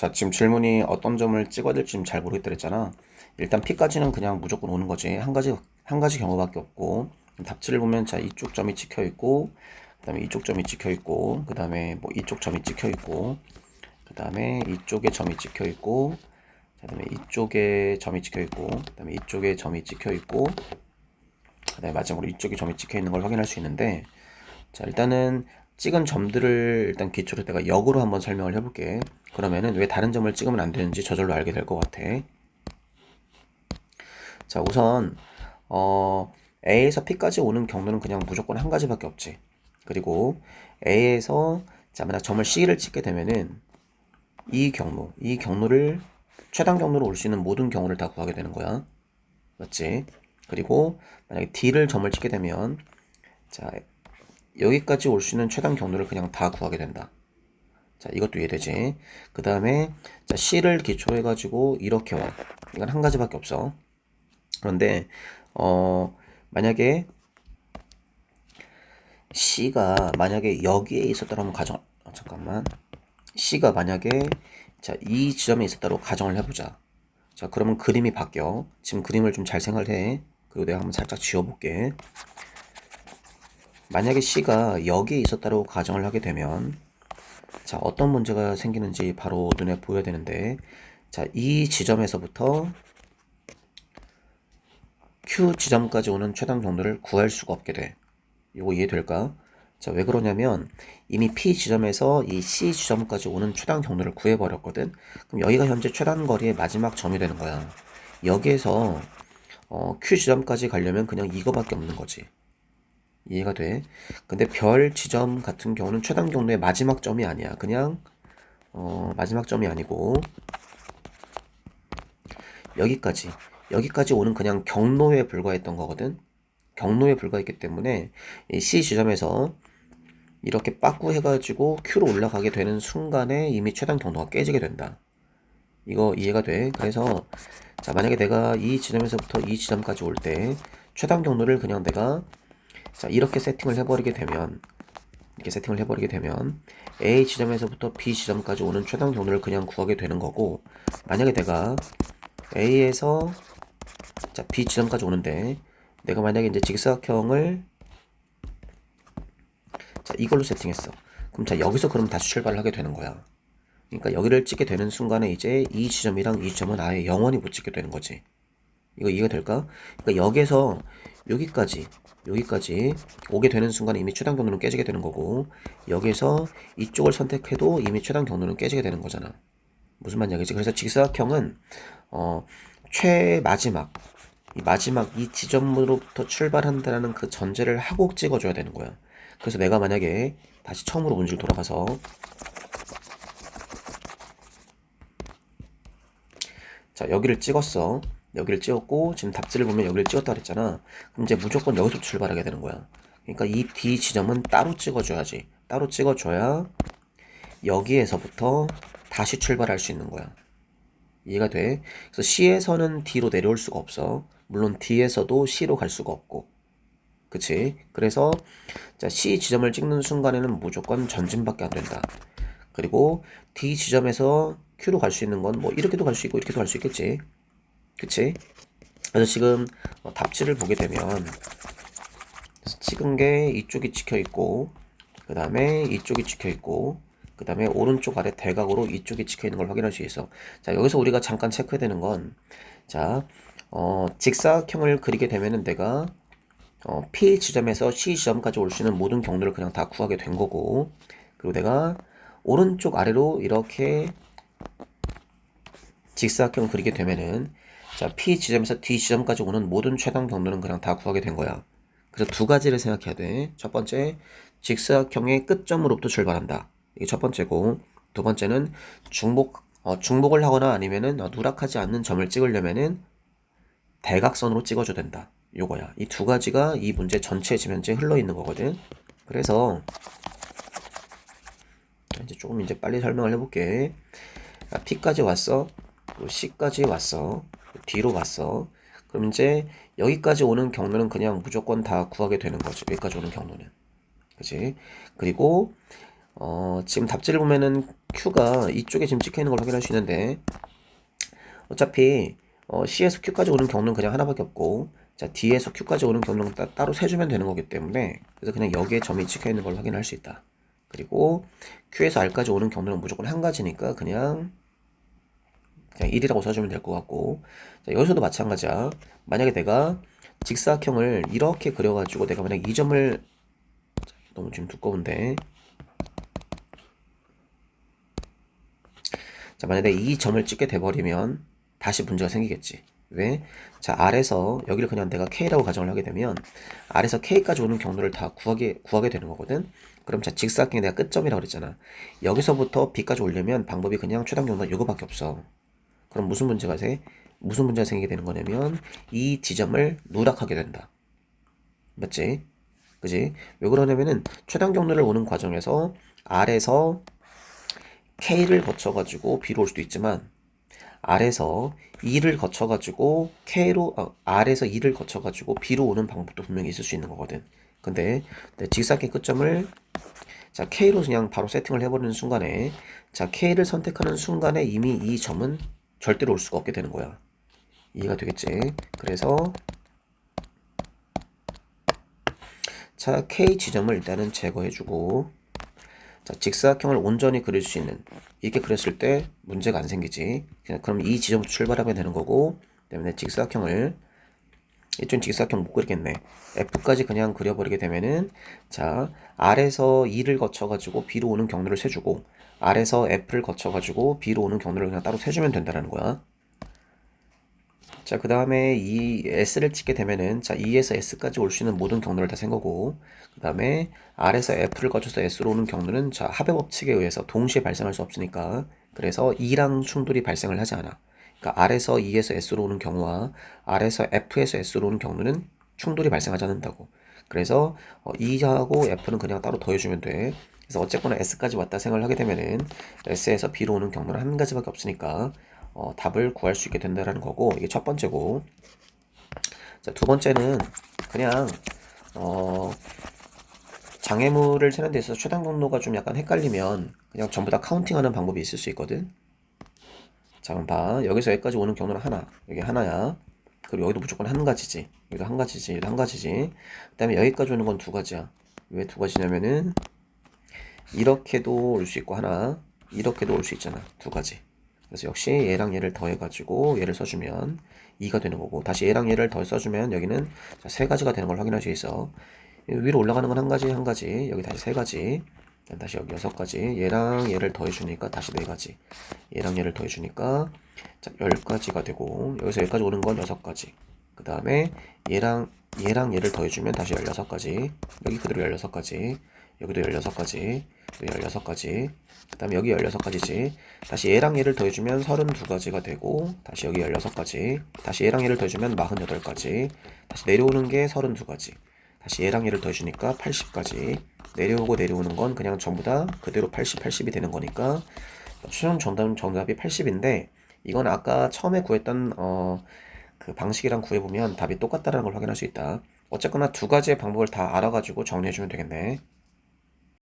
자, 지금 질문이 어떤 점을 찍어야 될지 지금 잘 모르겠다 그랬잖아. 일단 P까지는 그냥 무조건 오는 거지. 한 가지 경우밖에 없고. 답지를 보면 자, 이쪽 점이 찍혀 있고, 그 다음에 이쪽 점이 찍혀 있고, 그 다음에 뭐 이쪽 점이 찍혀 있고, 그 다음에 이쪽에 점이 찍혀 있고, 그 다음에 이쪽에 점이 찍혀 있고, 그 다음에 이쪽에 점이 찍혀 있고, 그 다음에 마지막으로 이쪽에 점이 찍혀 있는 걸 확인할 수 있는데, 자, 일단은 찍은 점들을 일단 기초로 내가 역으로 한번 설명을 해볼게. 그러면은 왜 다른 점을 찍으면 안 되는지 저절로 알게 될 것 같아. 자, 우선 A에서 P까지 오는 경로는 그냥 무조건 한 가지밖에 없지. 그리고 A에서 자, 만약 점을 C를 찍게 되면은 이 경로를 최단 경로로 올 수 있는 모든 경우를 다 구하게 되는 거야. 맞지? 그리고 만약에 D를 점을 찍게 되면 자, 여기까지 올 수 있는 최단 경로를 그냥 다 구하게 된다. 자, 이것도 이해되지? 그 다음에 자, C를 기초로 해가지고 이렇게 와. 이건 한 가지밖에 없어. 그런데 만약에 C가 만약에 여기에 있었다면 잠깐만. C가 만약에 자, 이 지점에 있었다고 가정을 해보자. 자, 그러면 그림이 바뀌어. 지금 그림을 좀 잘 생각해. 그리고 내가 한번 살짝 지워볼게. 만약에 C가 여기에 있었다고 가정을 하게 되면 자, 어떤 문제가 생기는지 바로 눈에 보여야 되는데 자, 이 지점에서부터 Q 지점까지 오는 최단 경로를 구할 수가 없게 돼. 이거 이해될까? 자, 왜 그러냐면 이미 P 지점에서 이 C 지점까지 오는 최단 경로를 구해버렸거든. 그럼 여기가 현재 최단 거리의 마지막 점이 되는 거야. 여기에서 Q 지점까지 가려면 그냥 이거밖에 없는 거지. 이해가 돼? 근데 별 지점 같은 경우는 최단 경로의 마지막 점이 아니야. 그냥 마지막 점이 아니고 여기까지 오는 그냥 경로에 불과했던 거거든. 경로에 불과했기 때문에 이 C 지점에서 이렇게 빠꾸 해가지고 Q로 올라가게 되는 순간에 이미 최단 경로가 깨지게 된다. 이거 이해가 돼? 그래서 자, 만약에 내가 이 지점에서부터 이 지점까지 올 때 최단 경로를 그냥 내가 자, 이렇게 세팅을 해버리게 되면 A 지점에서부터 B 지점까지 오는 최단 경로를 그냥 구하게 되는 거고, 만약에 내가 A에서 자, B 지점까지 오는데 내가 만약에 이제 직사각형을 자, 이걸로 세팅했어. 그럼 자, 여기서 그럼 다시 출발을 하게 되는 거야. 그러니까 여기를 찍게 되는 순간에 이제 이 지점이랑 이 지점은 아예 영원히 못 찍게 되는 거지. 이거 이해가 될까? 그러니까 여기서 여기까지 오게 되는 순간에 이미 최단 경로는 깨지게 되는 거고, 여기서 이쪽을 선택해도 이미 최단 경로는 깨지게 되는 거잖아. 무슨 말이냐겠지? 그래서 직사각형은 최마지막 이 지점으로부터 출발한다는 그 전제를 하고 찍어줘야 되는 거야. 그래서 내가 만약에 다시 처음으로 문제를 돌아가서 자, 여기를 찍었어. 여기를 찍었고 지금 답지를 보면 여기를 찍었다 그랬잖아. 그럼 이제 무조건 여기서 출발하게 되는 거야. 그러니까 이 D 지점은 따로 찍어줘야지. 따로 찍어줘야 여기에서부터 다시 출발할 수 있는 거야. 이해가 돼? 그래서 C에서는 D로 내려올 수가 없어. 물론 D에서도 C로 갈 수가 없고. 그치? 그래서 자, C 지점을 찍는 순간에는 무조건 전진밖에 안 된다. 그리고 D 지점에서 Q로 갈 수 있는 건 뭐 이렇게도 갈 수 있고 이렇게도 갈 수 있겠지. 그치? 그래서 지금 답지를 보게 되면 찍은 게 이쪽이 찍혀 있고 그 다음에 이쪽이 찍혀 있고 그 다음에 오른쪽 아래 대각으로 이쪽이 찍혀 있는 걸 확인할 수 있어. 자, 여기서 우리가 잠깐 체크해야 되는 건 자, 직사각형을 그리게 되면은 내가 P 지점에서 C 지점까지 올 수 있는 모든 경로를 그냥 다 구하게 된 거고, 그리고 내가 오른쪽 아래로 이렇게 직사각형 그리게 되면은 자, P 지점에서 D 지점까지 오는 모든 최단 경로는 그냥 다 구하게 된 거야. 그래서 두 가지를 생각해야 돼. 첫 번째, 직사각형의 끝점으로부터 출발한다. 이게 첫 번째고, 두 번째는 중복을 하거나 아니면은 누락하지 않는 점을 찍으려면은 대각선으로 찍어줘야 된다. 요거야. 이 두 가지가 이 문제 전체 지면체에 흘러 있는 거거든. 그래서 이제 조금 이제 빨리 설명을 해볼게. P까지 왔어. C까지 왔어. D로 갔어. 그럼 이제 여기까지 오는 경로는 그냥 무조건 다 구하게 되는 거지. 여기까지 오는 경로는. 그치? 그리고 지금 답지를 보면은 Q가 이쪽에 지금 찍혀 있는 걸 확인할 수 있는데, 어차피 C에서 Q까지 오는 경로는 그냥 하나밖에 없고, 자, D에서 Q까지 오는 경로는 따로 세주면 되는 거기 때문에, 그래서 그냥 여기에 점이 찍혀 있는 걸 확인할 수 있다. 그리고 Q에서 R까지 오는 경로는 무조건 한 가지니까 그냥 1이라고 써주면 될 것 같고, 자, 여기서도 마찬가지야. 만약에 내가 직사각형을 이렇게 그려가지고 내가 만약 이 점을, 너무 지금 두꺼운데, 자, 만약에 이 점을 찍게 돼버리면 다시 문제가 생기겠지. 왜? 자, R에서 여기를 그냥 내가 K라고 가정을 하게 되면 R에서 K까지 오는 경로를 다 구하게 되는 거거든. 그럼 자, 직사각형이 내가 끝점이라고 그랬잖아. 여기서부터 B까지 오려면 방법이 그냥 최단 경로가 이거밖에 없어. 그럼 무슨 문제가 생기게 되는 거냐면 이 지점을 누락하게 된다. 맞지? 그지? 왜 그러냐면은 최단 경로를 오는 과정에서 R에서 K를 거쳐가지고 B로 올 수도 있지만 R에서 E를 거쳐가지고 R에서 E를 거쳐가지고 B로 오는 방법도 분명히 있을 수 있는 거거든. 근데 직사각형 끝점을 자 K로 그냥 바로 세팅을 해버리는 순간에 자 K를 선택하는 순간에 이미 이 점은 절대로 올 수가 없게 되는 거야. 이해가 되겠지? 그래서 자 K 지점을 일단은 제거해주고 자, 직사각형을 온전히 그릴 수 있는 이렇게 그렸을 때 문제가 안 생기지. 그럼 이 지점부터 출발하면 되는 거고, 때문에 직사각형을 이쪽 직사각형 못 그리겠네. F까지 그냥 그려버리게 되면은 자 R에서 E를 거쳐가지고 B로 오는 경로를 세주고 R에서 F를 거쳐가지고 B로 오는 경로를 그냥 따로 세주면 된다는 거야. 자, 그 다음에 이 S를 찍게 되면은, 자, E에서 S까지 올 수 있는 모든 경로를 다 센 거고, 그 다음에 R에서 F를 거쳐서 S로 오는 경로는, 자, 합의 법칙에 의해서 동시에 발생할 수 없으니까, 그래서 E랑 충돌이 발생을 하지 않아. 그러니까 R에서 E에서 S로 오는 경우와 R에서 F에서 S로 오는 경로는 충돌이 발생하지 않는다고. 그래서 E하고 F는 그냥 따로 더해주면 돼. 그래서 어쨌거나 S까지 왔다 생각을 하게 되면은 S에서 B로 오는 경로는 한 가지밖에 없으니까 답을 구할 수 있게 된다는 거고, 이게 첫 번째고. 자, 두 번째는 그냥 장애물을 세는 데 있어서 최단 경로가 좀 약간 헷갈리면 그냥 전부 다 카운팅하는 방법이 있을 수 있거든. 자, 그럼 봐. 여기서 여기까지 오는 경로는 하나, 여기 하나야. 그리고 여기도 무조건 한 가지지. 여기도 한 가지지, 여기도 한 가지지. 그 다음에 여기까지 오는 건 두 가지야. 왜 두 가지냐면은 이렇게도 올 수 있고 하나, 이렇게도 올 수 있잖아. 두 가지. 그래서 역시 얘랑 얘를 더해가지고 얘를 써주면 2가 되는 거고, 다시 얘랑 얘를 더해 써주면 여기는 세 가지가 되는 걸 확인할 수 있어. 위로 올라가는 건 한 가지 한 가지, 여기 다시 세 가지, 다시 여기 여섯 가지, 얘랑 얘를 더해주니까 다시 네 가지, 얘랑 얘를 더해주니까 자 10가지가 되고, 여기서 여기까지 오는 건 6가지, 그 다음에 얘랑 얘를 더해주면 다시 16가지, 여기 그대로 16가지, 여기도 16가지, 여기 16가지, 그 다음에 여기 16가지지. 다시 얘랑 얘를 더해주면 32가지가 되고, 다시 여기 16가지, 다시 얘랑 얘를 더해주면 48가지, 다시 내려오는 게 32가지, 다시 얘랑 얘를 더해주니까 80가지, 내려오고 내려오는 건 그냥 전부 다 그대로 80, 80이 되는 거니까 최종 정답이 80인데, 이건 아까 처음에 구했던 그 방식이랑 구해보면 답이 똑같다는 걸 확인할 수 있다. 어쨌거나 두 가지의 방법을 다 알아가지고 정리해주면 되겠네.